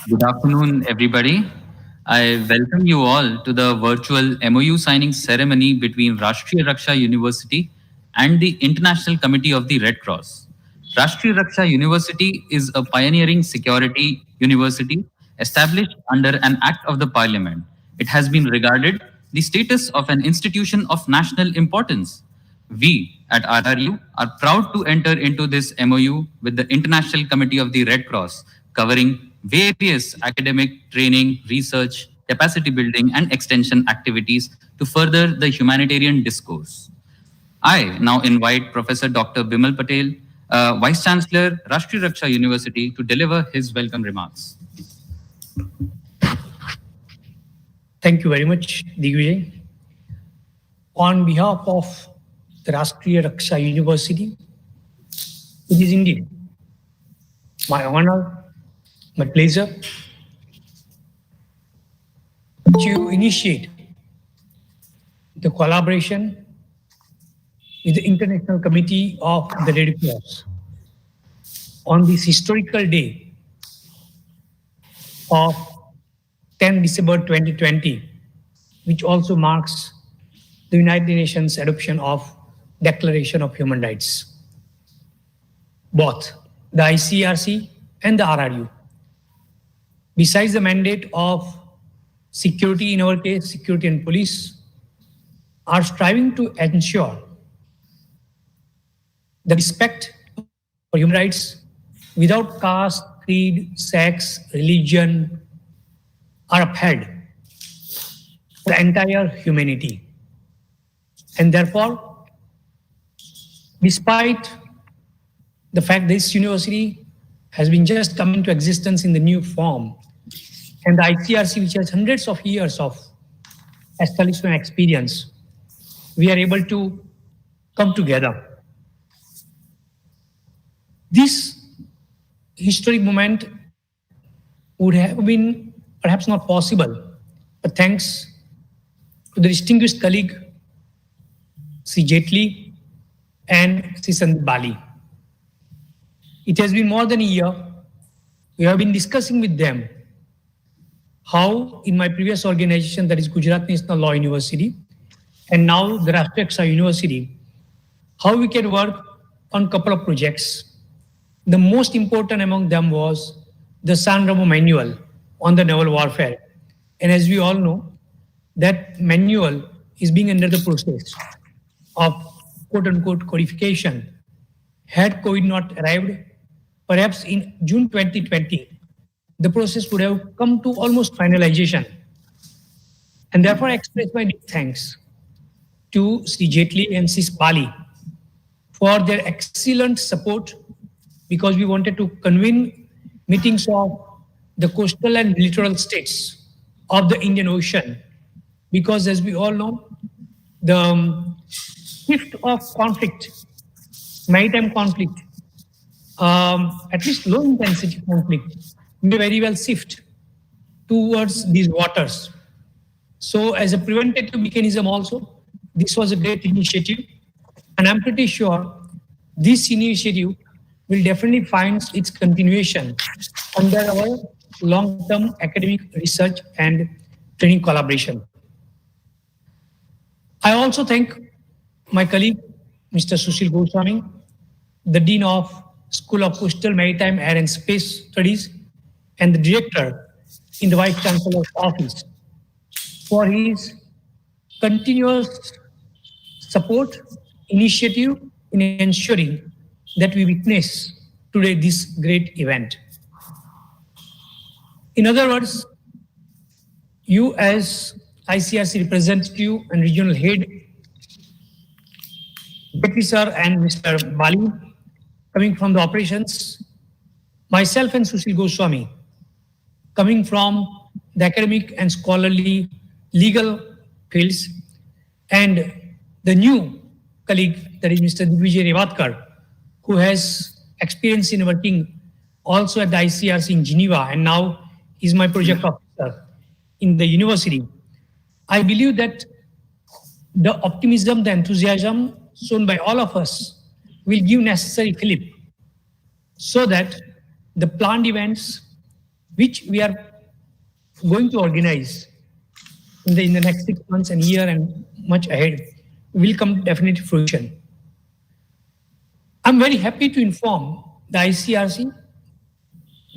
Good afternoon, everybody. I welcome you all to the virtual MOU signing ceremony between Rashtriya Raksha University and the International Committee of the Red Cross. Rashtriya Raksha University is a pioneering security university established under an act of the parliament. It has been regarded the status of an institution of national importance. We at RRU are proud to enter into this MOU with the International Committee of the Red Cross, covering various academic, training, research, capacity building, and extension activities to further the humanitarian discourse. I now invite Professor Dr. Bimal Patel, Vice Chancellor, Rashtriya Raksha University, to deliver his welcome remarks. Thank you very much, Digvijay. On behalf of the Rashtriya Raksha University, it is indeed my honor, my pleasure to initiate the collaboration with the International Committee of the Red Cross on this historical day of 10 December 2020, which also marks the United Nations adoption of Declaration of Human Rights. Both the ICRC and the RRU, besides the mandate of security, in our case, security and police, are striving to ensure the respect for human rights without caste, creed, sex, religion are upheld for the entire humanity. And therefore, despite the fact this university has been just come into existence in the new form, and the ICRC, which has hundreds of years of establishment experience, we are able to come together. This historic moment would have been perhaps not possible, but thanks to the distinguished colleague, Sri Jetli and Sri Sandeep Bali. It has been more than a year. We have been discussing with them how in my previous organization, that is Gujarat National Law University, and now the Rashtriya Raksha University, how we can work on a couple of projects. The most important among them was the San Ramo manual on the naval warfare. And as we all know, that manual is being under the process of quote-unquote codification. Had COVID not arrived, perhaps in June 2020, the process would have come to almost finalization. And therefore I express my deep thanks to Sri Jetli and Sri Bali for their excellent support, because we wanted to convene meetings of the coastal and littoral states of the Indian Ocean, because as we all know, the shift of conflict, maritime conflict, at least low intensity conflict, may very well shift towards these waters. So as a preventative mechanism also, this was a great initiative. And I'm pretty sure this initiative will definitely find its continuation under our long-term academic research and training collaboration. I also thank my colleague, Mr. Sushil Goswami, the Dean of School of Coastal, Maritime, Air and Space Studies, and the Director in the Vice Chancellor's Office, for his continuous support, initiative in ensuring that we witness today this great event. In other words, you as ICRC representative and regional head, Betty sir and Mr. Bali, coming from the operations, myself and Sushil Goswami, coming from the academic and scholarly legal fields, and the new colleague, that is Mr. Digvijay Revatkar, who has experience in working also at the ICRC in Geneva, and now is my project officer in the university. I believe that the optimism, the enthusiasm shown by all of us will give necessary fillip so that the planned events which we are going to organize in the next 6 months and year and much ahead will come definitely fruition. I'm very happy to inform the ICRC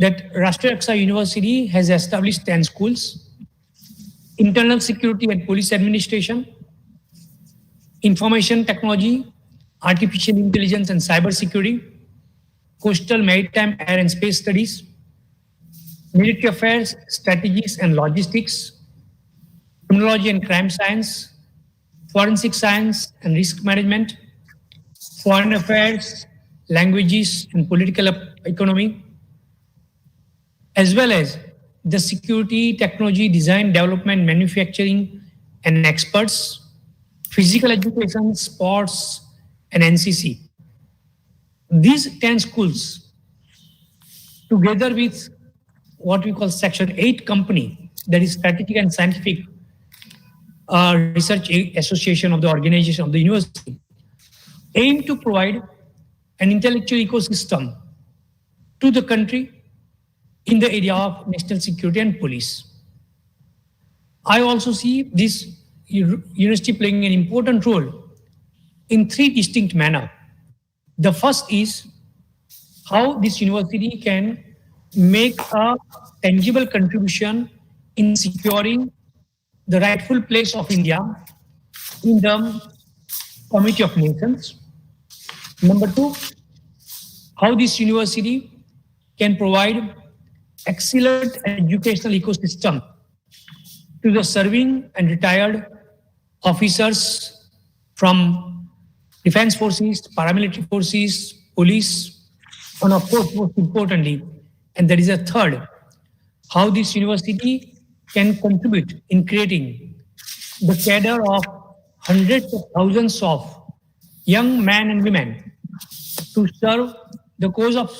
that Rashtriya Raksha University has established 10 schools, internal security and police administration, information technology, artificial intelligence and cyber security, coastal maritime air and space studies, military affairs, strategies and logistics, criminology and crime science, forensic science and risk management, foreign affairs, languages and political economy, as well as the security, technology, design, development, manufacturing, and experts, physical education, sports, and NCC. These 10 schools, together with what we call Section 8 company, that is strategic and scientific research association of the organization of the university, aim to provide an intellectual ecosystem to the country in the area of national security and police. I also see this university playing an important role in three distinct manners. The first is how this university can make a tangible contribution in securing the rightful place of India in the Committee of Nations. Number two, how this university can provide excellent educational ecosystem to the serving and retired officers from defense forces, paramilitary forces, police, and of course, most importantly, and there is a third, how this university can contribute in creating the cadre of hundreds of thousands of young men and women to serve the cause of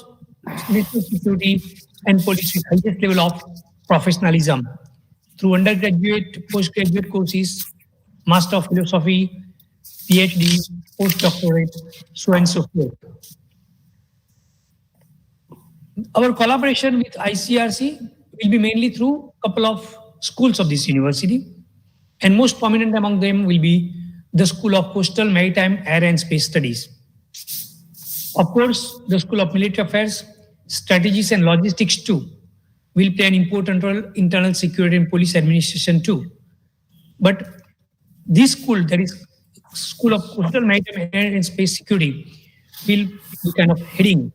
national security and police with highest level of professionalism through undergraduate, postgraduate courses, Master of Philosophy, PhD, postdoctorate, so and so forth. Our collaboration with ICRC will be mainly through a couple of schools of this university, and most prominent among them will be the School of Coastal, Maritime, Air and Space Studies. Of course, the School of Military Affairs, Strategies and Logistics too will play an important role in internal security and police administration too. But this school, that is School of Coastal, Maritime, Air and Space Security, will be kind of heading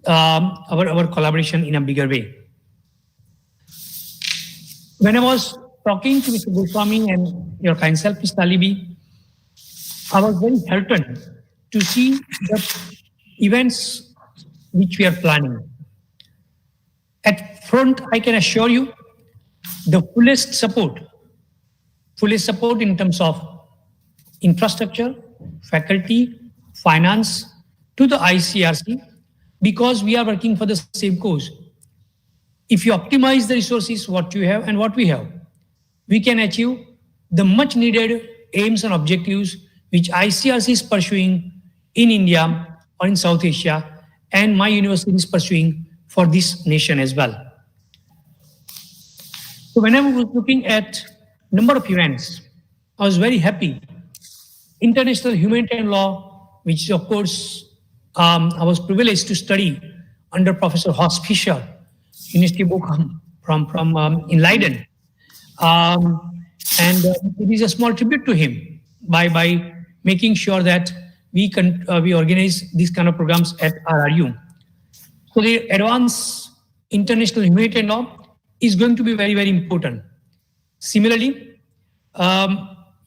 our collaboration in a bigger way. When I was talking to Mr. Goswami and your kind self, Mr. Alibi, I was very heartened to see the events which we are planning. At front, I can assure you the fullest support in terms of infrastructure, faculty, finance to the ICRC, because we are working for the same cause. If you optimize the resources, what you have and what we have, we can achieve the much needed aims and objectives which ICRC is pursuing in India or in South Asia, and my university is pursuing for this nation as well. So when I was looking at number of events, I was very happy. International humanitarian law, which of course I was privileged to study under Professor Horst Fischer, University of Bochum from in Leiden. And it is a small tribute to him by making sure that we organize these kind of programs at RRU. So the advanced international humanitarian law is going to be very, very important. Similarly,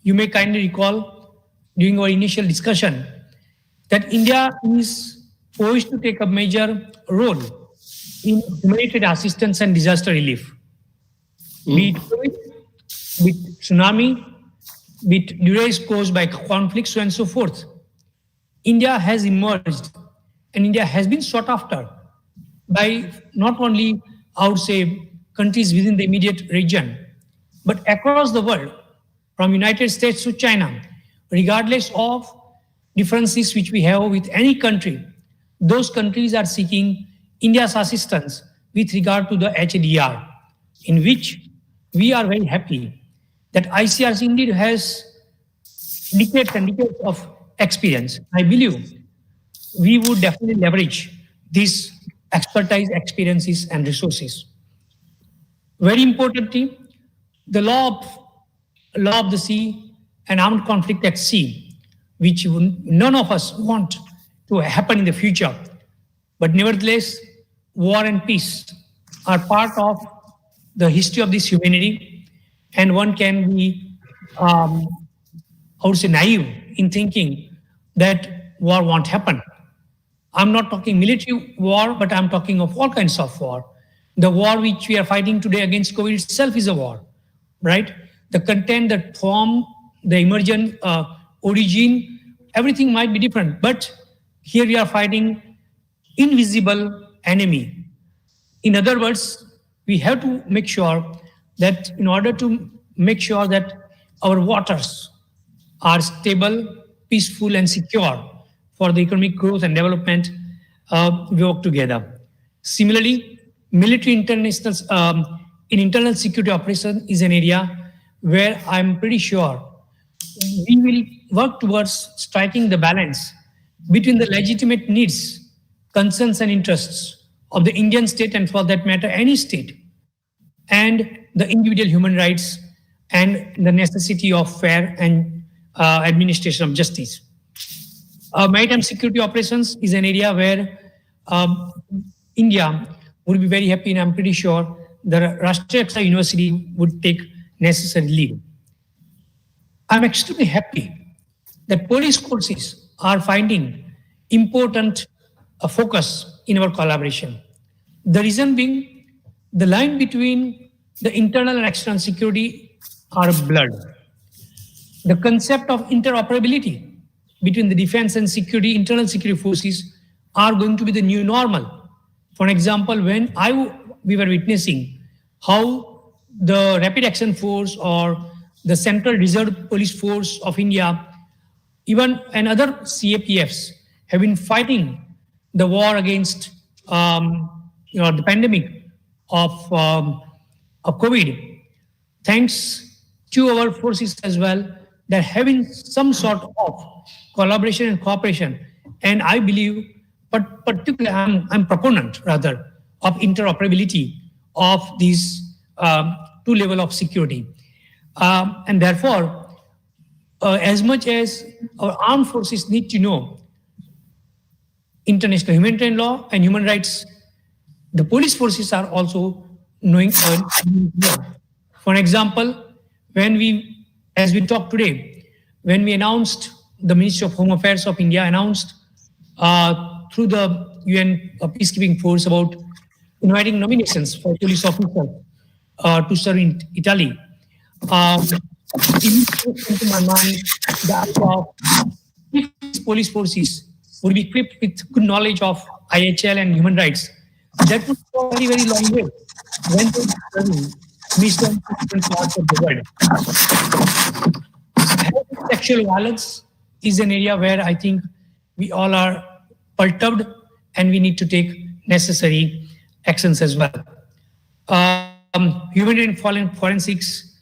you may kindly recall during our initial discussion that India is poised to take a major role in humanitarian assistance and disaster relief. Be it COVID, be it tsunami, be it delays caused by conflicts, so and so forth. India has emerged and India has been sought after by not only, I would say, countries within the immediate region, but across the world, from United States to China, regardless of differences which we have with any country, those countries are seeking India's assistance with regard to the HDR, in which we are very happy that ICRC indeed has decades and decades of experience. I believe we would definitely leverage these expertise, experiences, and resources. Very importantly, the law of the sea and armed conflict at sea, which none of us want to happen in the future. But nevertheless, war and peace are part of the history of this humanity, and one can be, I would say, naive in thinking that war won't happen. I'm not talking military war, but I'm talking of all kinds of war. The war which we are fighting today against COVID itself is a war, right? The content, the form, the emergent origin, everything might be different. But here we are fighting invisible enemy. In other words, we have to make sure that in order to make sure that our waters are stable, peaceful, and secure for the economic growth and development, we work together. Similarly, military international in internal security operation is an area where I'm pretty sure we will work towards striking the balance between the legitimate needs, concerns, and interests of the Indian state, and for that matter, any state, and the individual human rights and the necessity of fair and administration of justice. Maritime security operations is an area where India would be very happy, and I'm pretty sure the Rashtriya Raksha University would take necessary lead. I'm extremely happy that police courses are finding important focus in our collaboration. The reason being, the line between the internal and external security are blurred. The concept of interoperability between the defense and security, internal security forces are going to be the new normal. For example, when we were witnessing how the Rapid Action Force or the Central Reserve Police Force of India, even and other CAPFs have been fighting the war against the pandemic of COVID. Thanks to our forces as well, they're having some sort of collaboration and cooperation. And I believe, but particularly I'm proponent rather of interoperability of these two level of security. And therefore, as much as our armed forces need to know international humanitarian law and human rights, the police forces are also knowing. For example, as we talk today, when we announced, the Ministry of Home Affairs of India announced through the UN peacekeeping force about inviting nominations for police officers to serve in Italy. It came into my mind the idea of if these police forces would be equipped with good knowledge of IHL and human rights, that would go a very, very long way when they are serving missions in different parts of the world. Sexual violence is an area where I think we all are perturbed and we need to take necessary actions as well. Humanitarian forensics,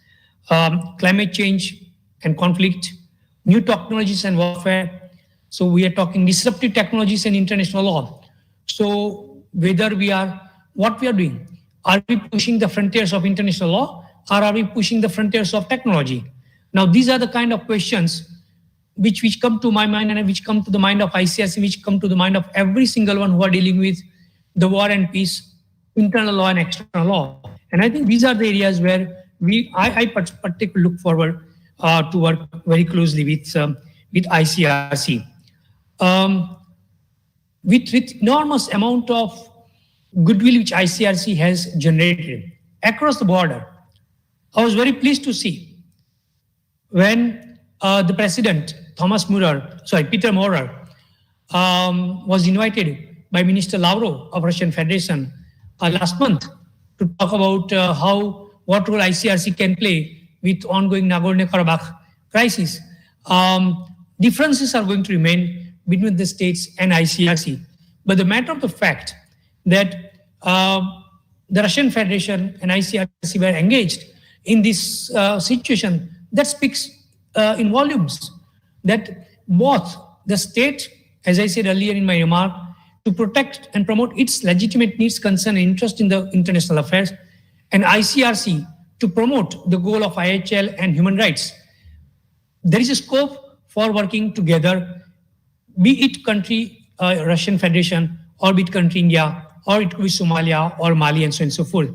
climate change and conflict, new technologies and warfare. So we are talking disruptive technologies and international law. So what we are doing, are we pushing the frontiers of international law, or are we pushing the frontiers of technology? Now, these are the kind of questions which come to my mind and which come to the mind of ICRC, which come to the mind of every single one who are dealing with the war and peace, internal law and external law. And I think these are the areas where I particularly look forward to work very closely with ICRC. With enormous amount of goodwill which ICRC has generated across the border, I was very pleased to see when the president, Peter Maurer, was invited by Minister Lavrov of Russian Federation last month to talk about what role ICRC can play with ongoing Nagorno-Karabakh crisis. Differences are going to remain between the states and ICRC. But the matter of the fact that the Russian Federation and ICRC were engaged in this situation, that speaks in volumes that both the state, as I said earlier in my remark, to protect and promote its legitimate needs, concern, and interest in the international affairs, and ICRC to promote the goal of IHL and human rights. There is a scope for working together, be it country Russian Federation, or be it country India, or it could be Somalia or Mali, and so on and so forth.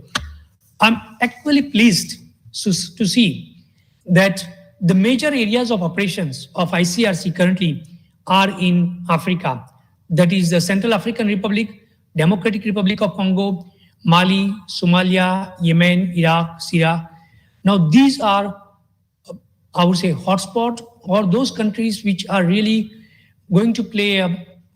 I'm actually pleased to see that the major areas of operations of ICRC currently are in Africa. That is the Central African Republic, Democratic Republic of Congo, Mali, Somalia, Yemen, Iraq, Syria. Now these are, I would say, hotspot, or those countries which are really going to play,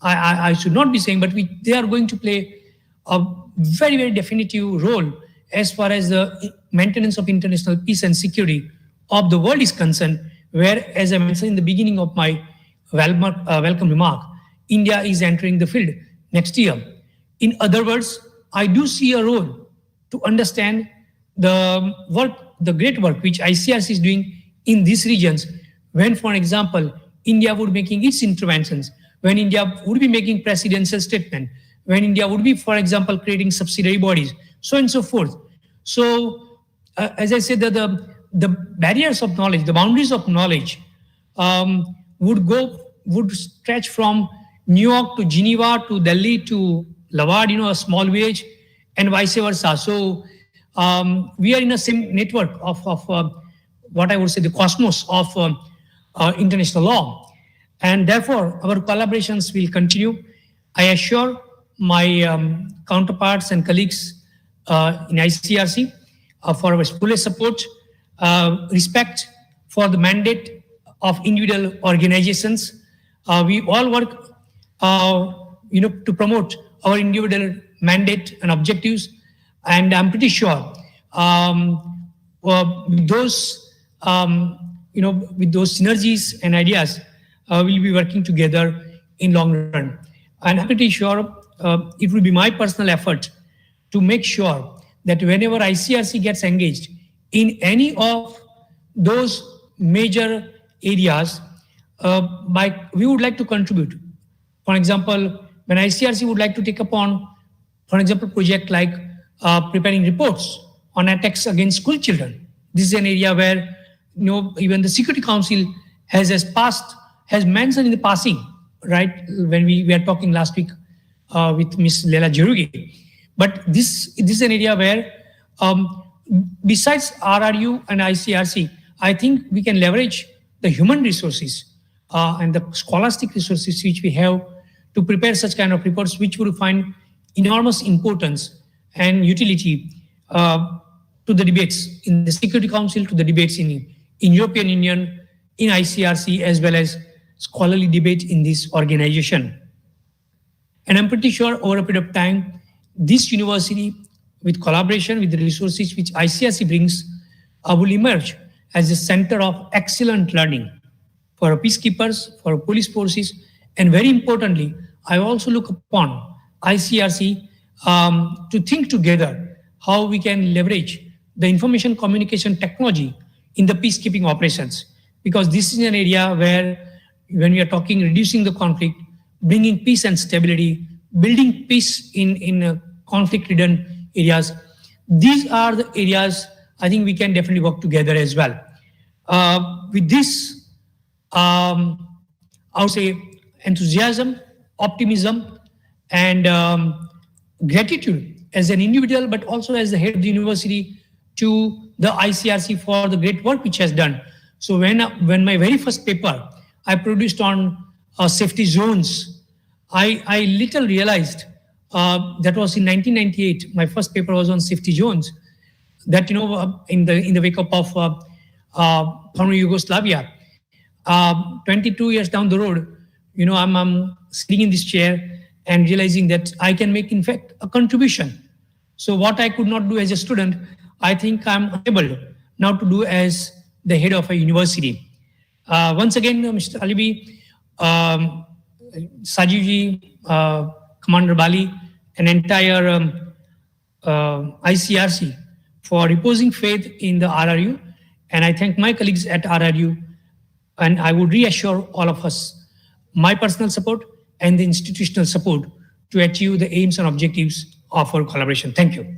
I should not be saying, but they are going to play a very, very definitive role as far as the maintenance of international peace and security of the world is concerned, where, as I mentioned in the beginning of my welcome remark, India is entering the field next year. In other words, I do see a role to understand the work, the great work which ICRC is doing in these regions, when, for example, India would be making its interventions, when India would be making presidential statement, when India would be, for example, creating subsidiary bodies, so on and so forth. So, as I said, the barriers of knowledge, the boundaries of knowledge would stretch from New York to Geneva to Delhi to Lawad, a small village, and vice versa. So we are in the same network of what I would say the cosmos of international law, and therefore our collaborations will continue. I assure my counterparts and colleagues in ICRC for our fullest support, respect for the mandate of individual organizations. We all work, to promote our individual mandate and objectives, and I'm pretty sure with those, with those synergies and ideas, we'll be working together in long run. And I'm pretty sure it will be my personal effort to make sure that whenever ICRC gets engaged in any of those major areas, we would like to contribute. For example, when ICRC would like to take upon, for example, project like preparing reports on attacks against school children. This is an area where even the Security Council has mentioned in the passing, right, when we were talking last week with Ms. Leila Jerugi. But this is an area where, besides RRU and ICRC, I think we can leverage the human resources and the scholastic resources which we have to prepare such kind of reports, which would find enormous importance and utility to the debates in the Security Council, to the debates in European Union, in ICRC, as well as scholarly debate in this organization. And I'm pretty sure over a period of time, this university, with collaboration with the resources which ICRC brings, will emerge as a center of excellent learning for our peacekeepers, for our police forces, and very importantly, I also look upon ICRC to think together how we can leverage the information communication technology in the peacekeeping operations, because this is an area where, when we are talking reducing the conflict, bringing peace and stability, building peace in conflict-ridden areas, these are the areas I think we can definitely work together as well. With this, I would say enthusiasm, optimism, and gratitude as an individual, but also as the head of the university to the ICRC for the great work which has done. So when my very first paper I produced on safety zones, I little realized that was in 1998. My first paper was on safety zones. That in the wake up of former Yugoslavia, 22 years down the road, I'm sitting in this chair and realizing that I can make, in fact, a contribution. So what I could not do as a student, I think I'm able now to do as the head of a university. Once again, Mr. Alibi, Sajivji, Commander Bali, and entire ICRC for reposing faith in the RRU. And I thank my colleagues at RRU, and I would reassure all of us my personal support and the institutional support to achieve the aims and objectives of our collaboration. Thank you.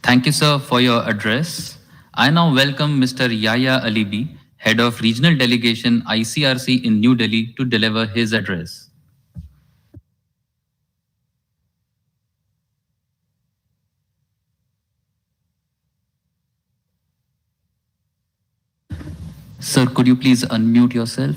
Thank you, sir, for your address. I now welcome Mr. Yahya Alibi, Head of Regional Delegation ICRC in New Delhi, to deliver his address. Sir, could you please unmute yourself?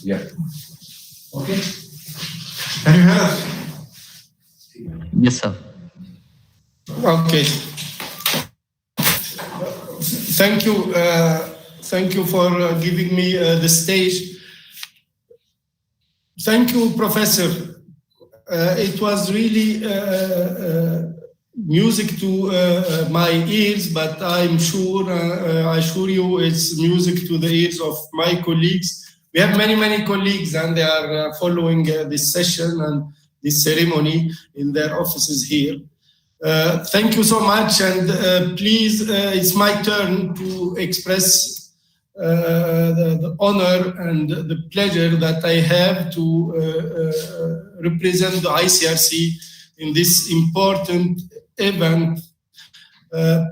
Yeah. Okay. Can you hear us? Yes, sir. Okay. Thank you. Thank you for giving me the stage. Thank you, Professor. It was really music to my ears, but I'm sure, I assure you, it's music to the ears of my colleagues. We have many colleagues, and they are following this session and this ceremony in their offices here. Thank you so much, and please, it's my turn to express the honor and the pleasure that I have to represent the ICRC in this important event,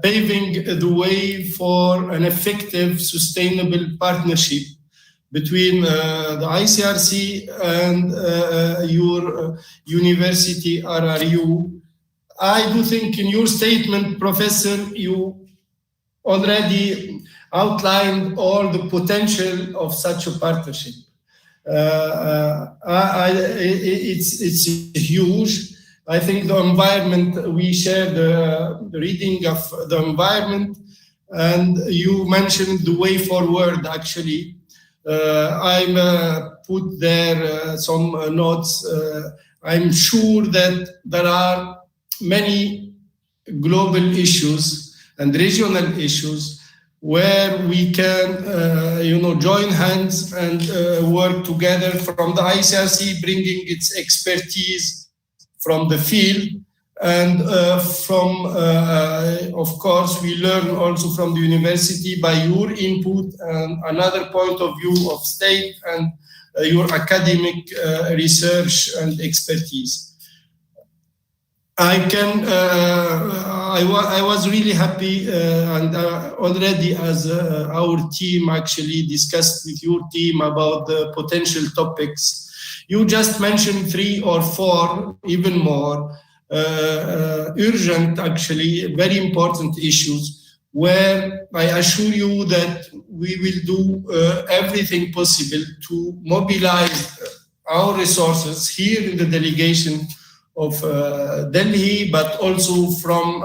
paving the way for an effective, sustainable partnership between the ICRC and your university, RRU. I do think in your statement, Professor, you already outlined all the potential of such a partnership. It's huge. I think the environment, we share the reading of the environment, and you mentioned the way forward, actually. I put there some notes. I'm sure that there are many global issues and regional issues where we can, join hands and work together, from the ICRC bringing its expertise from the field, and of course, we learn also from the university by your input and another point of view of state and your academic research and expertise. I was really happy, and already as our team actually discussed with your team about the potential topics. You just mentioned 3 or 4, even more urgent, actually very important issues, where I assure you that we will do everything possible to mobilize our resources here in the delegation of Delhi, but also from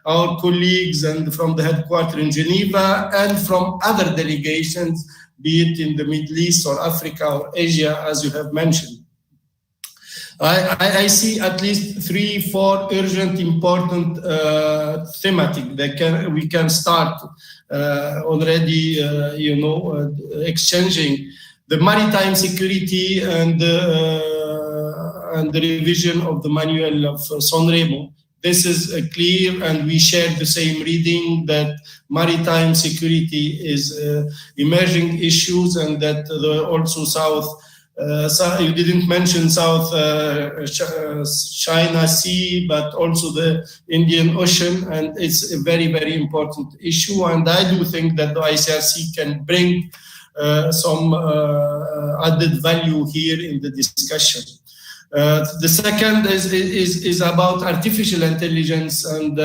our colleagues and from the headquarters in Geneva, and from other delegations, be it in the Middle East or Africa or Asia, as you have mentioned. I see at least 3, 4 urgent, important thematic that we can start already, exchanging. the maritime security and the revision of the manual of Sanremo. This is clear, and we share the same reading that maritime security is emerging issues, and that also you didn't mention South China Sea, but also the Indian Ocean, and it's a very, very important issue. And I do think that the ICRC can bring some added value here in the discussion. The second is about artificial intelligence, and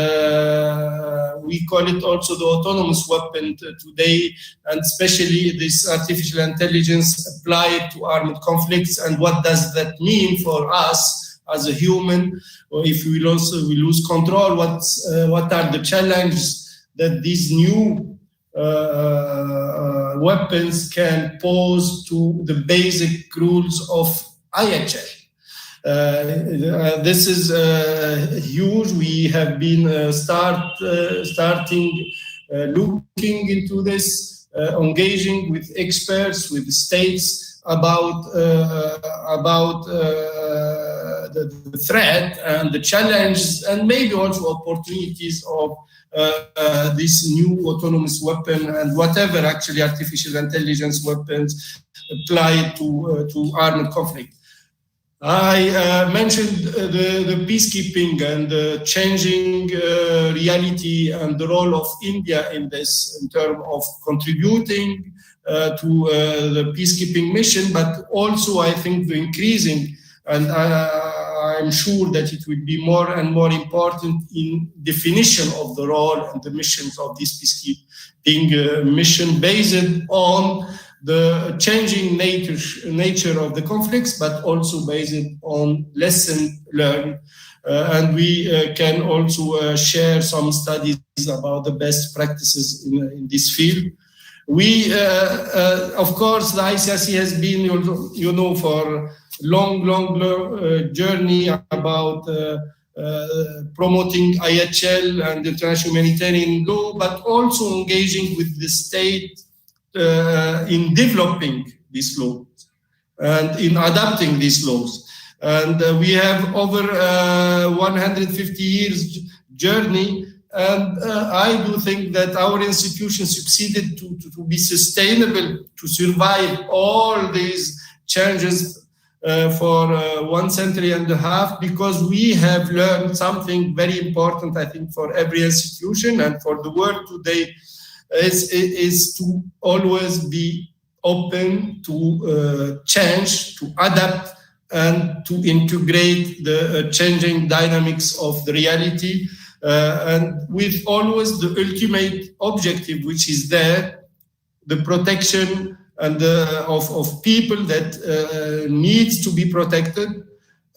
we call it also the autonomous weapon today, and especially this artificial intelligence applied to armed conflicts. And what does that mean for us as a human? Or if we lose control, what are the challenges that these new weapons can pose to the basic rules of IHL? This is huge. We have been starting looking into this, engaging with experts, with states about the threat and the challenges, and maybe also opportunities of this new autonomous weapon and whatever actually artificial intelligence weapons applied to armed conflict. I mentioned the peacekeeping and the changing reality and the role of India in this, in terms of contributing to the peacekeeping mission, but also I think the increasing, and I'm sure that it will be more and more important in definition of the role and the missions of this peacekeeping mission based on the changing nature of the conflicts, but also based on lessons learned. And we can also share some studies about the best practices in this field. We, of course, the ICRC has been, for long journey about promoting IHL and international humanitarian law, but also engaging with the state in developing these laws and in adapting these laws. And we have over 150 years journey, and I do think that our institution succeeded to be sustainable, to survive all these changes for 1.5 centuries, because we have learned something very important, I think, for every institution and for the world today, is to always be open to change, to adapt, and to integrate the changing dynamics of the reality, and with always the ultimate objective, which is there, the protection and of people that needs to be protected,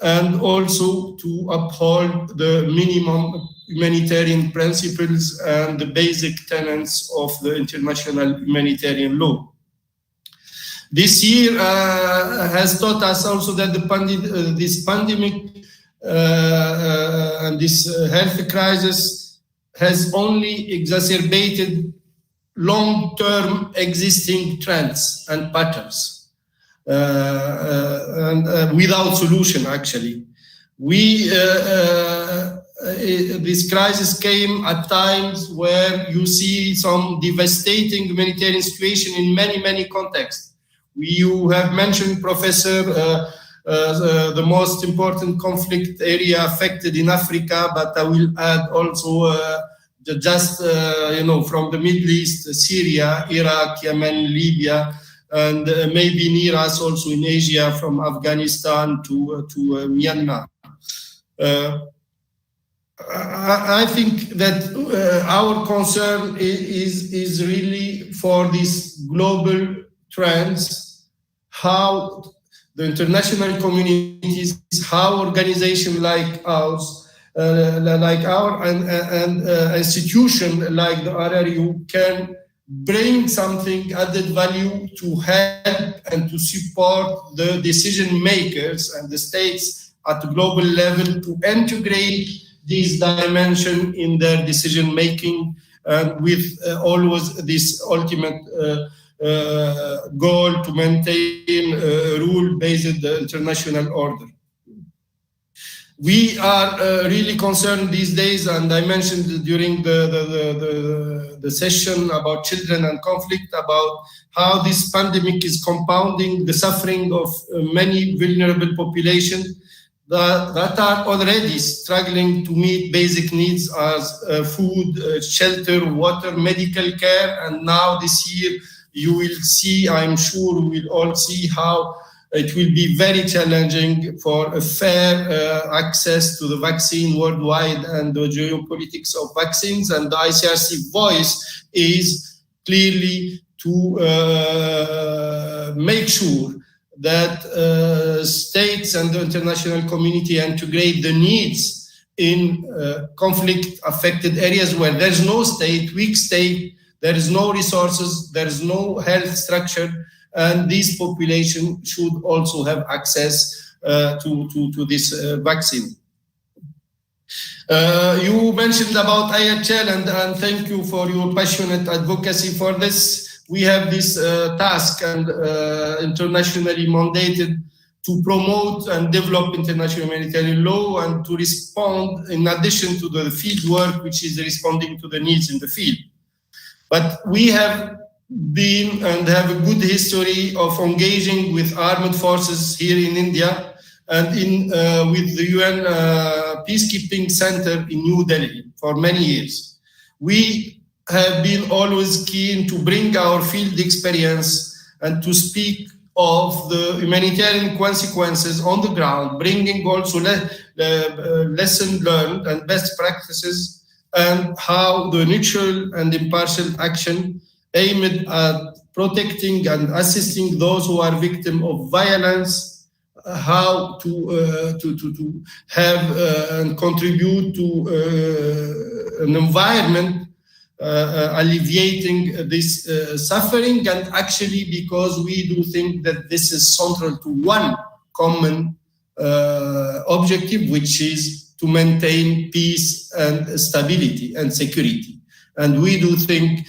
and also to uphold the minimum humanitarian principles and the basic tenets of the international humanitarian law. This year has taught us also that this pandemic and this health crisis has only exacerbated long-term existing trends and patterns, and without solution, actually. This crisis came at times where you see some devastating humanitarian situation in many contexts. You have mentioned, Professor, the most important conflict area affected in Africa, but I will add also from the Middle East, Syria, Iraq, Yemen, Libya, and maybe near us also in Asia, from Afghanistan to Myanmar. I think that our concern is really for these global trends, how the international communities, how organizations like ours, and institution like the RRU can bring something added value to help and to support the decision makers and the states at the global level to integrate these dimensions in their decision making, with always this ultimate goal to maintain a rule-based international order. We are really concerned these days, and I mentioned during the session about children and conflict, about how this pandemic is compounding the suffering of many vulnerable populations that are already struggling to meet basic needs as food, shelter, water, medical care. And now this year, you will see, I'm sure we will all see how it will be very challenging for a fair access to the vaccine worldwide and the geopolitics of vaccines. And the ICRC voice is clearly to make sure that states and the international community integrate the needs in conflict-affected areas where there's no state, weak state, there is no resources, there is no health structure, and these populations should also have access to this vaccine. You mentioned about IHL, and thank you for your passionate advocacy for this. We have this task and internationally mandated to promote and develop international humanitarian law and to respond in addition to the field work, which is responding to the needs in the field. But we have been and have a good history of engaging with armed forces here in India and with the UN Peacekeeping Center in New Delhi for many years. We have been always keen to bring our field experience and to speak of the humanitarian consequences on the ground, bringing also lessons learned and best practices, and how the neutral and impartial action aimed at protecting and assisting those who are victims of violence, how to have and contribute to an environment alleviating this suffering, and actually because we do think that this is central to one common objective, which is to maintain peace and stability and security. And we do think,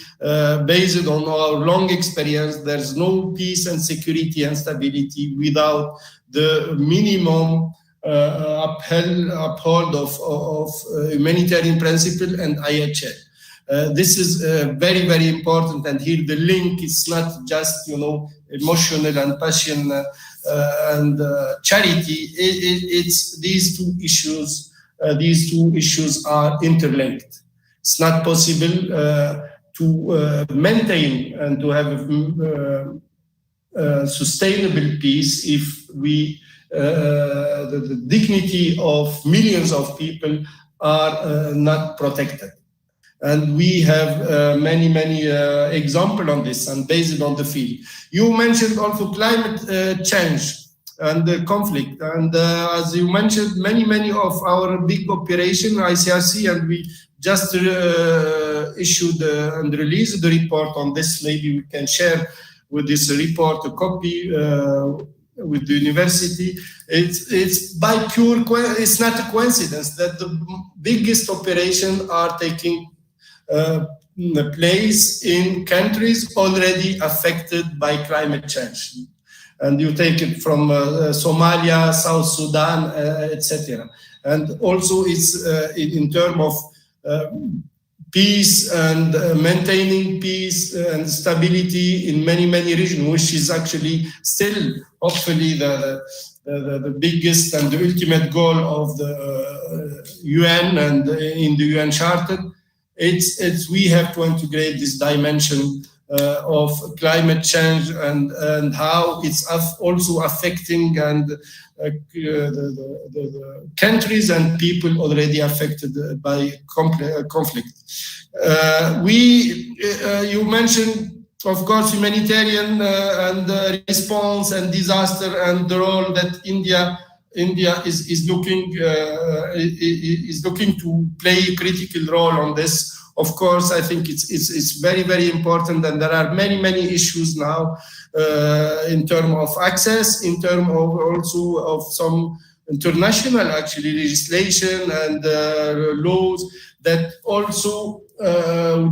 based on our long experience, there's no peace and security and stability without the minimum uphold of humanitarian principle and IHL. This is very, very important, and here the link is not just emotional and passion and charity. It's these two issues. These two issues are interlinked. It's not possible to maintain and to have sustainable peace if the dignity of millions of people are not protected. And we have many examples on this and based on the field. You mentioned also climate change and the conflict. And as you mentioned, many of our big operation, ICRC, and we just issued and released the report on this. Maybe we can share with this report a copy with the university. It's by pure, it's not a coincidence that the biggest operations are taking place in countries already affected by climate change. And you take it from Somalia, South Sudan, etc. And also it's in terms of peace and maintaining peace and stability in many regions, which is actually still hopefully the biggest and the ultimate goal of the UN and in the UN Charter. We have to integrate this dimension of climate change and how it's also affecting and the countries and people already affected by conflict. You mentioned, of course, humanitarian and response and disaster and the role that India is looking to play a critical role on this. Of course, I think it's very important, and there are many issues now in terms of access, in terms of also of some international actually legislation and laws that also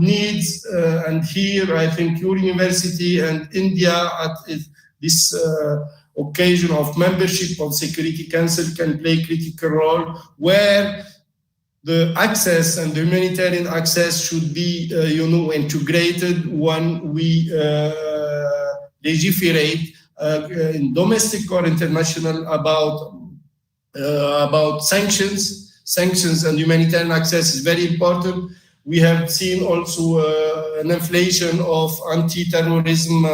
needs, and here I think your university and India at this occasion of membership of Security Council can play a critical role, where the access and the humanitarian access should be, integrated when we legislate in domestic or international about sanctions and humanitarian access is very important. We have seen also an inflation of anti-terrorism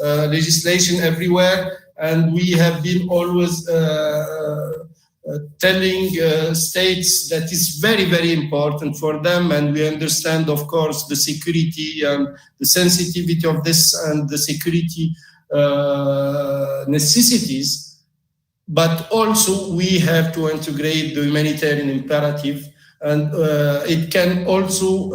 legislation everywhere, and we have been always telling states that is very, very important for them, and we understand, of course, the security and the sensitivity of this and the security necessities, but also we have to integrate the humanitarian imperative, and it can also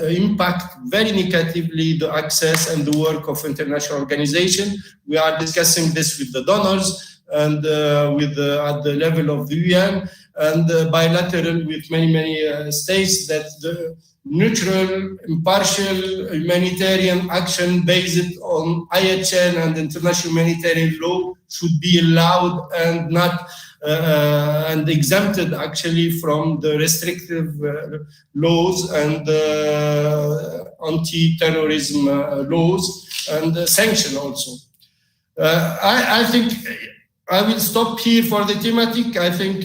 impact very negatively the access and the work of international organizations. We are discussing this with the donors and at the level of the UN and bilateral with many states, that the neutral, impartial humanitarian action based on IHN and international humanitarian law should be allowed and not and exempted actually from the restrictive laws and anti-terrorism laws and sanction also. I think I will stop here for the thematic. I think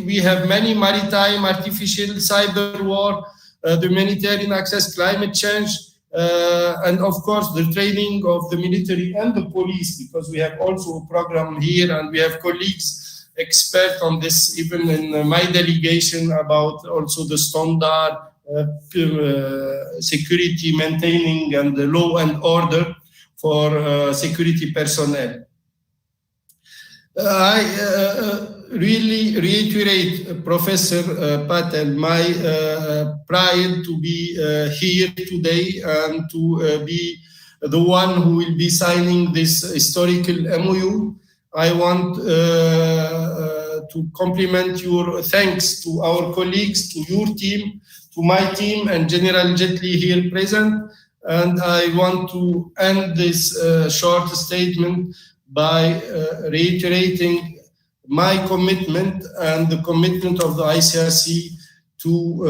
we have many maritime, artificial, cyber war, the humanitarian access, climate change, and of course the training of the military and the police, because we have also a program here and we have colleagues expert on this, even in my delegation, about also the standard security maintaining and the law and order for security personnel. I really reiterate, Professor Patel, my pride to be here today and to be the one who will be signing this historical MOU. I want to compliment your thanks to our colleagues, to your team, to my team, and General Jetli here present. And I want to end this short statement by reiterating my commitment and the commitment of the ICRC to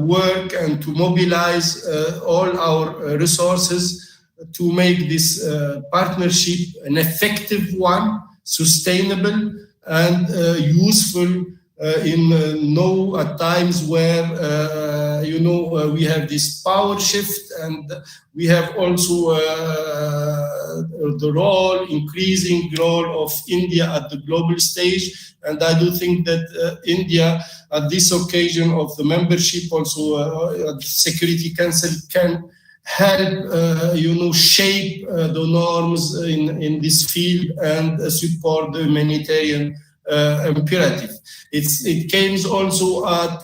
work and to mobilize all our resources to make this partnership an effective one, sustainable and useful in at times where we have this power shift, and we have also the increasing role of India at the global stage. And I do think that India, at this occasion of the membership, also at the Security Council, can help shape the norms in this field and support the humanitarian imperative. It came also at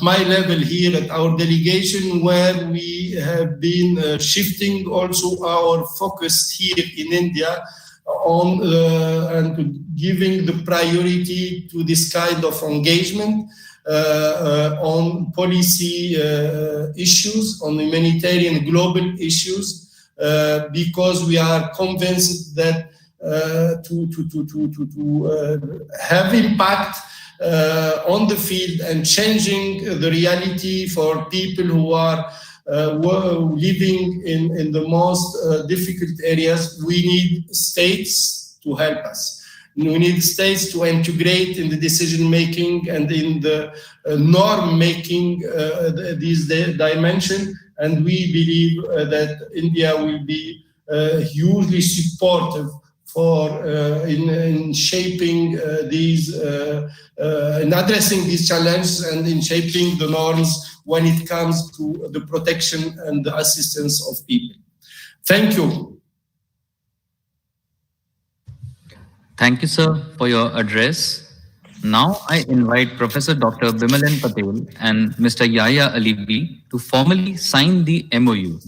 my level here at our delegation, where we have been shifting also our focus here in India on and giving the priority to this kind of engagement on policy issues, on humanitarian global issues, because we are convinced that to have impact on the field and changing the reality for people who are living in the most difficult areas, we need states to help us. We need states to integrate in the decision making and in the norm making these dimension, and we believe that India will be hugely supportive for in shaping these, in addressing these challenges and in shaping the norms when it comes to the protection and the assistance of people. Thank you. Thank you, sir, for your address. Now I invite Professor Dr. Bimalan Patel and Mr. Yahya Alibi to formally sign the MOU.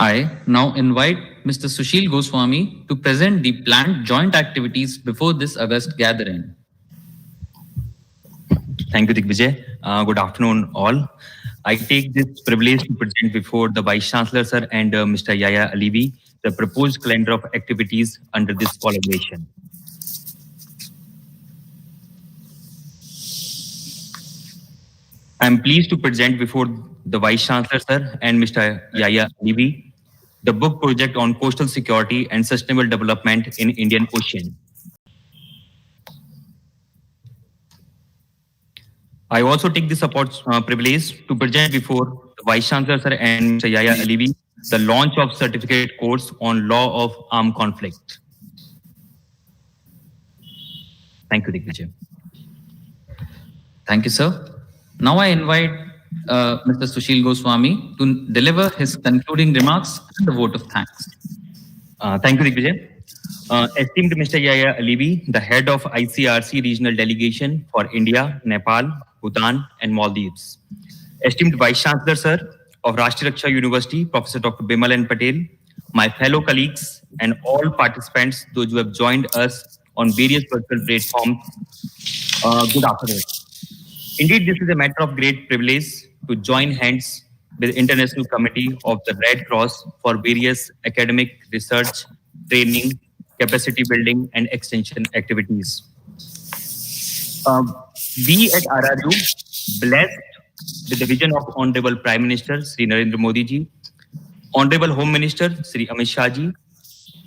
I now invite Mr. Sushil Goswami to present the planned joint activities before this August gathering. Thank you, Digvijay. Good afternoon, all. I take this privilege to present before the Vice Chancellor, sir, and Mr. Yaya Alivi, the proposed calendar of activities under this collaboration. I am pleased to present before the Vice Chancellor, sir, and Mr. Yaya Alivi, the book project on coastal security and sustainable development in Indian Ocean. I also take this privilege to present before the Vice Chancellor, sir, and Mr. Yaya Alivi, the launch of certificate course on law of armed conflict. Thank you, Digvijay. Thank you, sir. Now I invite Mr. Sushil Goswami to deliver his concluding remarks and the vote of thanks. Thank you, Digvijay. Esteemed Mr. Yaya Alivi, the head of ICRC regional delegation for India, Nepal, Bhutan, and Maldives. Esteemed Vice Chancellor, sir, of Rashtriya Raksha University, Professor Dr. Bimal N. Patel, my fellow colleagues, and all participants, those who have joined us on various virtual platforms, good afternoon. Indeed, this is a matter of great privilege to join hands with the International Committee of the Red Cross for various academic, research, training, capacity building, and extension activities. We at RRU, blessed with the vision of Honorable Prime Minister Sri Narendra Modi ji, Honorable Home Minister Sri Amit Shah ji,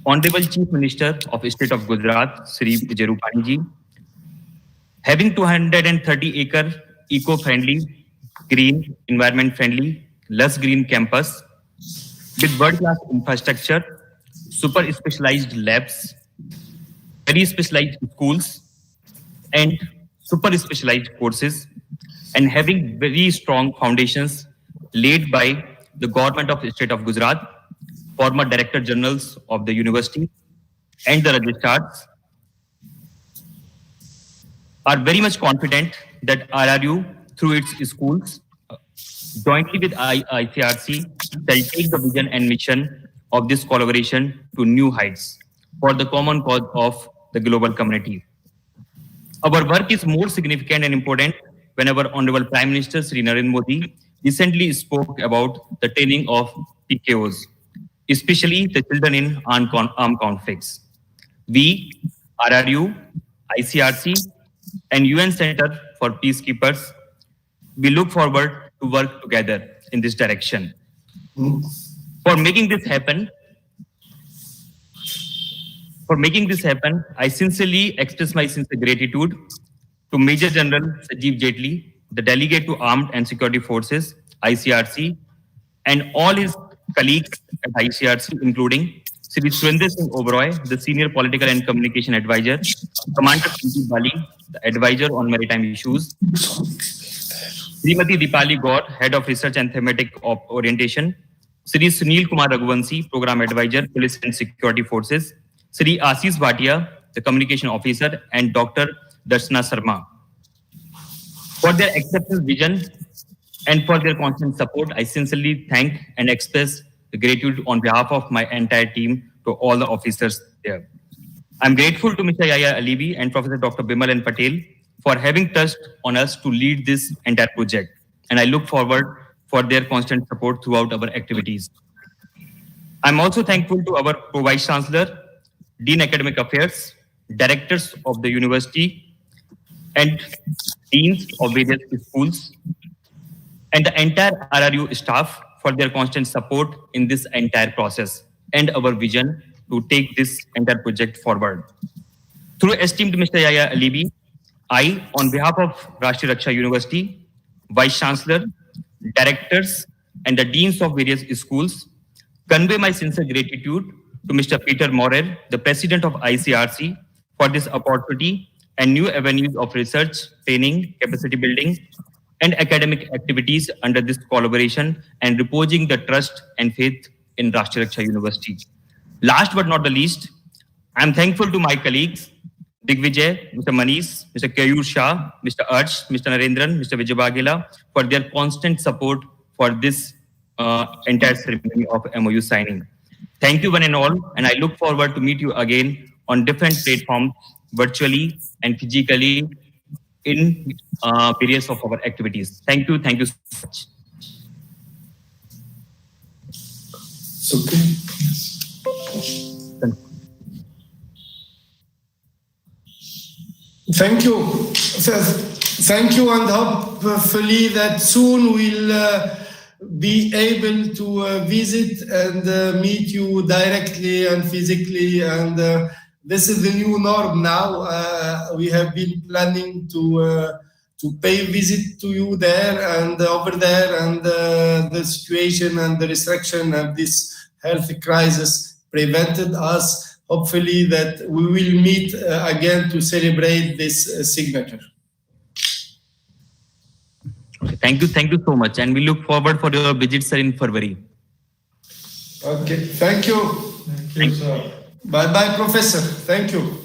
Honorable Chief Minister of State of Gujarat Sri Vijay Rupani ji, having 230-acre eco-friendly, green, environment-friendly, lush green campus with world-class infrastructure, super specialized labs, very specialized schools, and super specialized courses, and having very strong foundations laid by the government of the state of Gujarat, former director generals of the university, and the registrars, are very much confident that RRU, through its schools, jointly with ICRC, shall take the vision and mission of this collaboration to new heights for the common cause of the global community. Our work is more significant and important when our Honorable Prime Minister Sri Narendra Modi recently spoke about the training of PKOs, especially the children in armed conflicts. We, RRU, ICRC, and UN Center for Peacekeepers, we look forward to work together in this direction. For making this happen, I sincerely express my sincere gratitude to Major General Sajeev Jetli, the delegate to Armed and Security Forces, ICRC, and all his colleagues at ICRC, including Sri Surendra Singh Oberoi, the Senior Political and Communication Advisor, Commander P.T. Bali, the Advisor on Maritime Issues, Srimati Dipali Gaur, Head of Research and Thematic Orientation, Sri Sunil Kumar Raghuvanshi, Program Advisor, Police and Security Forces, Sri Ashish Bhatia, the Communication Officer, and Dr. Darshana Sharma. For their exceptional vision and for their constant support, I sincerely thank and express the gratitude on behalf of my entire team to all the officers there. I'm grateful to Mr. Yaya Alivi and Professor Dr. Bimal N. Patel for having trust on us to lead this entire project. And I look forward for their constant support throughout our activities. I'm also thankful to our Vice Chancellor, Dean Academic Affairs, directors of the university, and deans of various schools, and the entire RRU staff for their constant support in this entire process and our vision to take this entire project forward. Through esteemed Mr. Yaya Alivi, I, on behalf of Rashtriya Raksha University, Vice Chancellor, directors, and the deans of various schools, convey my sincere gratitude to Mr. Peter Morer, the President of ICRC, for this opportunity and new avenues of research, training, capacity building, and academic activities under this collaboration and reposing the trust and faith in Rashtriya Raksha University. Last but not the least, I am thankful to my colleagues, Digvijay, Mr. Manish, Mr. Kayur Shah, Mr. Arch, Mr. Narendran, Mr. Vijay Bagela, for their constant support for this entire ceremony of MOU signing. Thank you one and all, and I look forward to meet you again on different platforms, virtually and physically, in various of our activities. Thank you so much. It's okay. Thank you. Thank you, and hopefully that soon we'll be able to visit and meet you directly and physically. And this is the new norm now. We have been planning to pay visit to you there and over there, and the situation and the restriction of this health crisis prevented us. Hopefully that we will meet again to celebrate this signature. Thank you so much, and we look forward for your visit, sir, in February. Okay, thank you. Thank you, sir. Bye-bye, Professor. Thank you.